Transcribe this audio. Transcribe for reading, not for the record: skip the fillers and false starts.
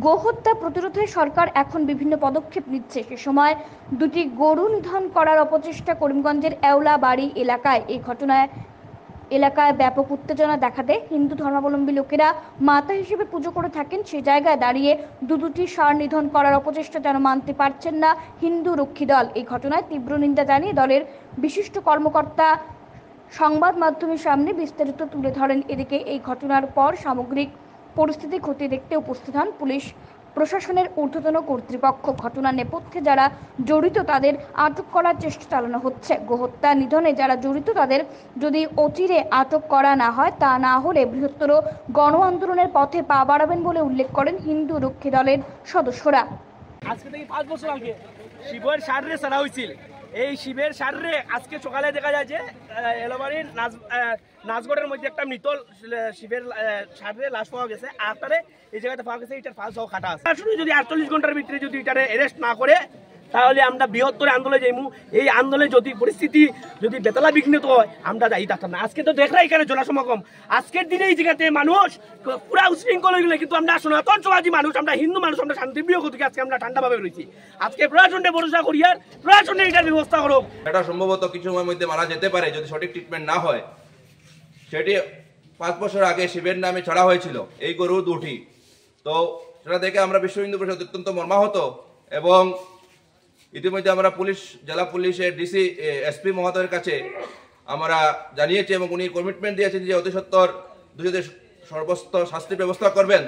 গোহত্যা প্রতিরোধে সরকার এখন বিভিন্ন পদক্ষেপ নিচ্ছে। সে সময় দুটি গরু নিধন করার অপচেষ্টা করিমগঞ্জের এওলাবাড়ি এলাকায়। এই ঘটনায় এলাকায় ব্যাপক উত্তেজনা দেখা দেয়। হিন্দু ধর্মাবলম্বী লোকেরা মাতা হিসেবে পুজো করে থাকেন, সেই জায়গায় দাঁড়িয়ে দুটি ষাঁড় নিধন করার অপচেষ্টা যেন মানতে পারছেন না হিন্দু রক্ষী দল। এই ঘটনায় তীব্র নিন্দা জানিয়ে দলের বিশিষ্ট কর্মকর্তা সংবাদ মাধ্যমের সামনে বিস্তারিত তুলে ধরেন। এদিকে এই ঘটনার পর সামগ্রিক পরিস্থিতি খতিয়ে দেখতে উপস্থিত হন পুলিশ প্রশাসনের ঊর্ধ্বতন কর্তৃপক্ষ। ঘটনার নেপথ্যে যারা জড়িত তাদের আটক করার চেষ্টা চালানো হচ্ছে। গোহত্যা নিধনে যারা জড়িত তাদের যদি অচিরে আটক করা না হয়, তা না হলে বৃহত্তর গণ আন্দোলনের পথে পা বাড়াবেন বলে উল্লেখ করেন হিন্দু রক্ষী দলের সদস্যরা। আজকে থেকে 5 বছর আগে শিবের ষাঁড়রে ছাড়া হয়েছিল। এই শিবের ষাঁড়রে আজকে সকালে দেখা যায় যে এলোবাড়ির নাচগড়ের মধ্যে একটা মৃত শিবের ষাঁড়রে লাশ পাওয়া গেছে। আর তারে এই জায়গাতে পাওয়া গেছে এটার ফাঁস কাটা আছে। যদি 48 ঘন্টার ভিতরে যদি এটারে অ্যারেস্ট না করে তাহলে আমরা বৃহত্তর আন্দোলনে যাইমু। এই আন্দোলনে যদি পরিস্থিতি যদি বেতলা বিঘ্নিত হয় আমরা যাই থাকতাম না। আজকে তো দেখলাম এখানে জনসমাগম, আজকের দিনে এই জায়গাতে মানুষ পুরা উশৃঙ্খল হয়ে গেলে, কিন্তু আমরা সনাতন সমাজী মানুষ, আমরা হিন্দু মানুষ, আমরা শান্তিপ্রিয় গতিকে আজকে আমরা ঠান্ডাভাবে রয়েছি। আজকে প্রশাসনকে ভরসা করি আর প্রশাসনে এটার ব্যবস্থা করুক। এটা সম্ভবত কিছু সময়ের মধ্যে মারা যেতে পারে যদি সঠিক ট্রিটমেন্ট না হয়। সেটি 5 বছর আগে শিবের নামে ছাড়া হয়েছিল এই গরু দুটি। তো সেটা দেখে আমরা বিশ্ব হিন্দু পরিষদ অত্যন্ত মর্মাহত এবং ইতিমধ্যে আমরা জেলা পুলিশের ডিসি এসপি মহোদয়ের কাছে আমরা জানিয়েছি এবং উনি কমিটমেন্ট দিয়েছেন যে অতি সত্বর দুজনের সর্বোচ্চ শাস্তির ব্যবস্থা করবেন।